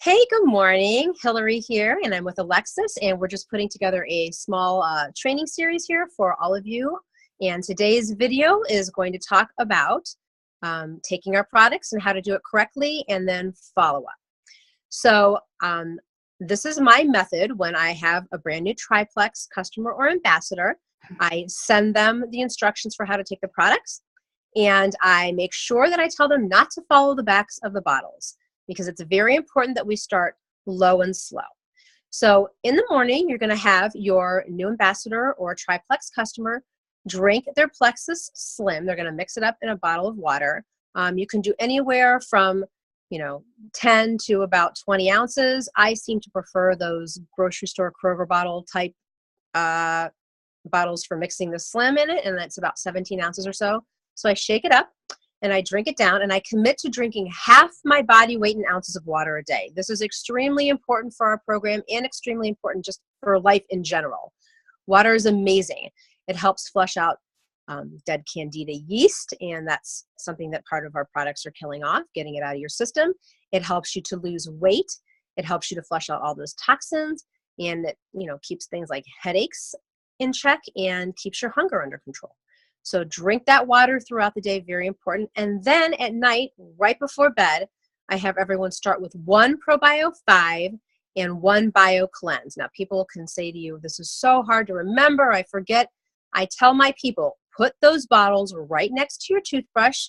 Hey, good morning. Hillary here, and I'm with Alexis, and we're just putting together a small training series here for all of you. And today's video is going to talk about taking our products and how to do it correctly, and then follow up. So this is my method when I have a brand new triplex customer or ambassador. I send them the instructions for how to take the products, and I make sure that I tell them not to follow the backs of the bottles, because it's very important that we start low and slow. So in the morning, you're going to have your new ambassador or triplex customer drink their Plexus Slim. They're going to mix it up in a bottle of water. You can do anywhere from 10 to about 20 ounces. I seem to prefer those grocery store Kroger bottle type bottles for mixing the Slim in it, and that's about 17 ounces or so. So I shake it up and I drink it down, and I commit to drinking half my body weight in ounces of water a day. This is extremely important for our program and extremely important just for life in general. Water is amazing. It helps flush out dead candida yeast, and that's something that part of our products are killing off, getting it out of your system. It helps you to lose weight. It helps you to flush out all those toxins, and it keeps things like headaches in check and keeps your hunger under control. So drink that water throughout the day, very important. And then at night, right before bed, I have everyone start with 1 ProBio 5 and 1 Bio Cleanse. Now, people can say to you, this is so hard to remember, I forget. I tell my people, put those bottles right next to your toothbrush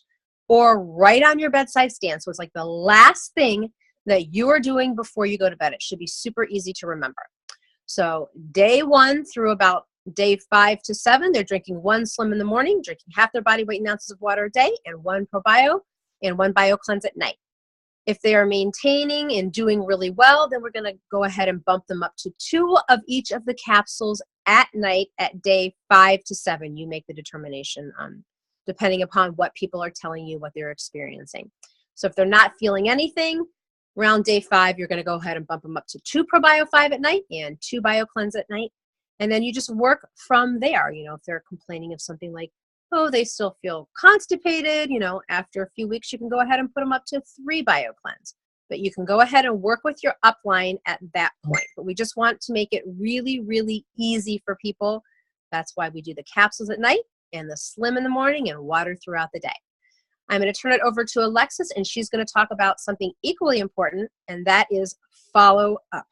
or right on your bedside stand. So it's like the last thing that you are doing before you go to bed. It should be super easy to remember. So day 1 through about day 5 to 7, they're drinking 1 Slim in the morning, drinking half their body weight in ounces of water a day, and 1 ProBio and 1 Bio Cleanse at night. If they are maintaining and doing really well, then we're going to go ahead and bump them up to 2 of each of the capsules at night at day 5 to 7. You make the determination depending upon what people are telling you, what they're experiencing. So if they're not feeling anything, around day 5, you're going to go ahead and bump them up to 2 ProBio 5 at night and 2 Bio Cleanse at night. And then you just work from there. If they're complaining of something like, oh, they still feel constipated, after a few weeks, you can go ahead and put them up to 3 Bio Cleanse. But you can go ahead and work with your upline at that point. But we just want to make it really, really easy for people. That's why we do the capsules at night and the Slim in the morning and water throughout the day. I'm going to turn it over to Alexis, and she's going to talk about something equally important, and that is follow up.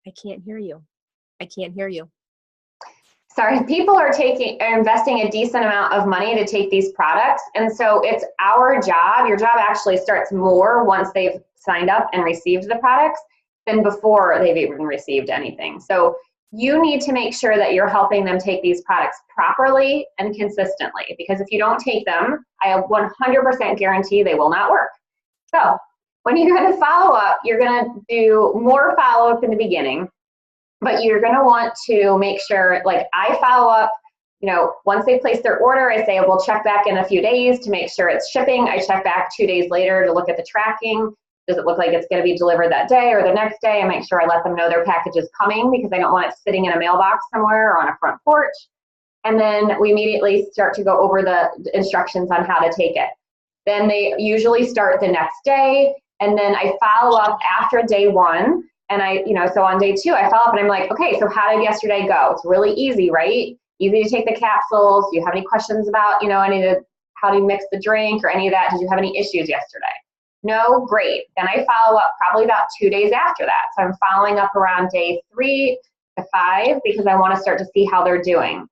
I can't hear you. I can't hear you. Sorry, people are investing a decent amount of money to take these products. And so it's our job. Your job actually starts more once they've signed up and received the products than before they've even received anything. So you need to make sure that you're helping them take these products properly and consistently, because if you don't take them, I have 100% guarantee they will not work. So when you're going to follow up, you're going to do more follow up in the beginning, but you're going to want to make sure, like I follow up, once they place their order, I say, we'll check back in a few days to make sure it's shipping. I check back 2 days later to look at the tracking. Does it look like it's going to be delivered that day or the next day? I make sure I let them know their package is coming, because I don't want it sitting in a mailbox somewhere or on a front porch. And then we immediately start to go over the instructions on how to take it. Then they usually start the next day. And then I follow up after day 1, and so on day 2, I follow up and I'm like, okay, so how did yesterday go? It's really easy, right? Easy to take the capsules. Do you have any questions about, how do you mix the drink or any of that? Did you have any issues yesterday? No, great. Then I follow up probably about 2 days after that. So I'm following up around day 3 to 5 because I want to start to see how they're doing.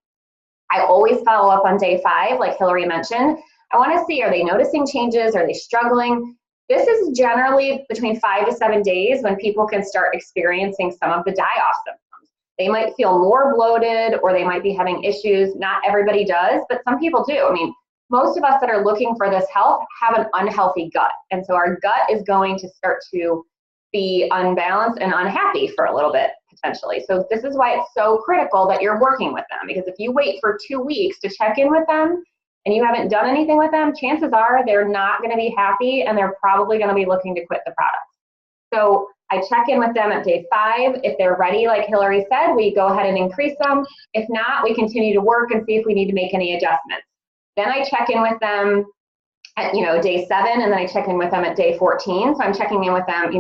I always follow up on day 5, like Hillary mentioned. I want to see, are they noticing changes? Are they struggling? This is generally between 5 to 7 days when people can start experiencing some of the die-off symptoms. They might feel more bloated, or they might be having issues. Not everybody does, but some people do. Most of us that are looking for this help have an unhealthy gut. And so our gut is going to start to be unbalanced and unhappy for a little bit, potentially. So this is why it's so critical that you're working with them, because if you wait for 2 weeks to check in with them, and you haven't done anything with them, chances are they're not going to be happy, and they're probably going to be looking to quit the product. So I check in with them at day 5. If they're ready, like Hillary said, we go ahead and increase them. If not, we continue to work and see if we need to make any adjustments. Then I check in with them at, day 7, and then I check in with them at day 14. So I'm checking in with them,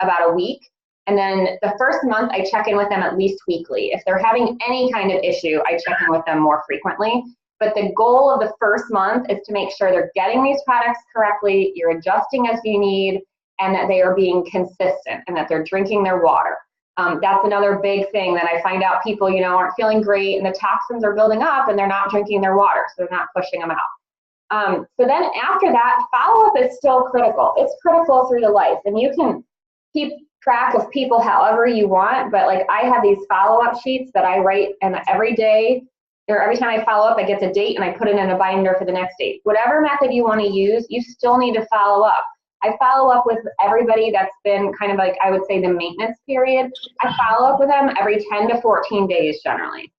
about a week. And then the first month I check in with them at least weekly. If they're having any kind of issue, I check in with them more frequently. But the goal of the first month is to make sure they're getting these products correctly, you're adjusting as you need, and that they are being consistent and that they're drinking their water. That's another big thing that I find out people, aren't feeling great and the toxins are building up and they're not drinking their water, so they're not pushing them out. So then after that, follow-up is still critical. It's critical through the life, and you can keep track of people however you want, but like I have these follow-up sheets that I write, and every day or every time I follow up, I get the date and I put it in a binder for the next date. Whatever method you want to use, you still need to follow up. I follow up with everybody that's been kind of like, I would say, the maintenance period. I follow up with them every 10 to 14 days generally,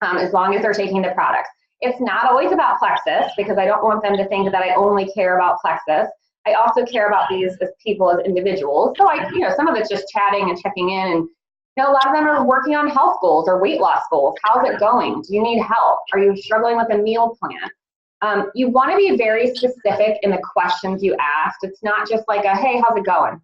as long as they're taking the products. It's not always about Plexus, because I don't want them to think that I only care about Plexus. I also care about these as people, as individuals. So some of it's just chatting and checking in, and a lot of them are working on health goals or weight loss goals. How's it going? Do you need help? Are you struggling with a meal plan? You want to be very specific in the questions you ask. It's not just like a, hey, how's it going?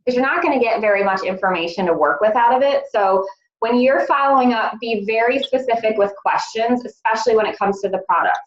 Because you're not going to get very much information to work with out of it. So when you're following up, be very specific with questions, especially when it comes to the products.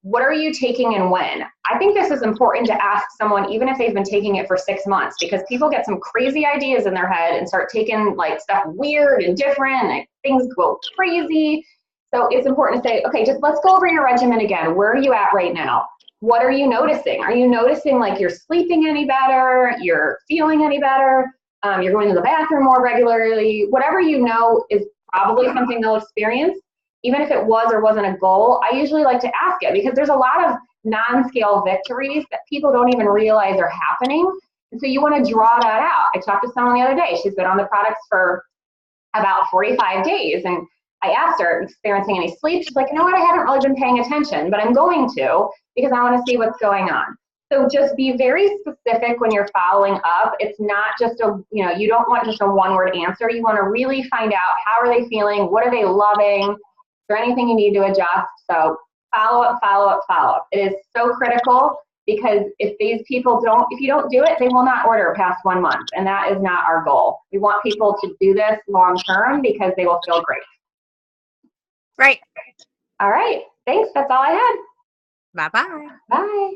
What are you taking and when? I think this is important to ask someone, even if they've been taking it for 6 months, because people get some crazy ideas in their head and start taking like stuff weird and different, and things go crazy. So it's important to say, okay, just let's go over your regimen again. Where are you at right now? What are you noticing? Are you noticing like you're sleeping any better? You're feeling any better? You're going to the bathroom more regularly? Whatever is probably something they'll experience. Even if it was or wasn't a goal, I usually like to ask it, because there's a lot of non-scale victories that people don't even realize are happening. And so you want to draw that out. I talked to someone the other day. She's been on the products for about 45 days. And I asked her, experiencing any sleep? She's like, you know what? I haven't really been paying attention, but I'm going to, because I want to see what's going on. So just be very specific when you're following up. It's not just you don't want just a one-word answer. You want to really find out, how are they feeling? What are they loving? Is there anything you need to adjust? So follow up, follow up, follow up. It is so critical, because if you don't do it, they will not order past 1 month. And that is not our goal. We want people to do this long-term because they will feel great. Right. All right. Thanks. That's all I had. Bye-bye. Bye.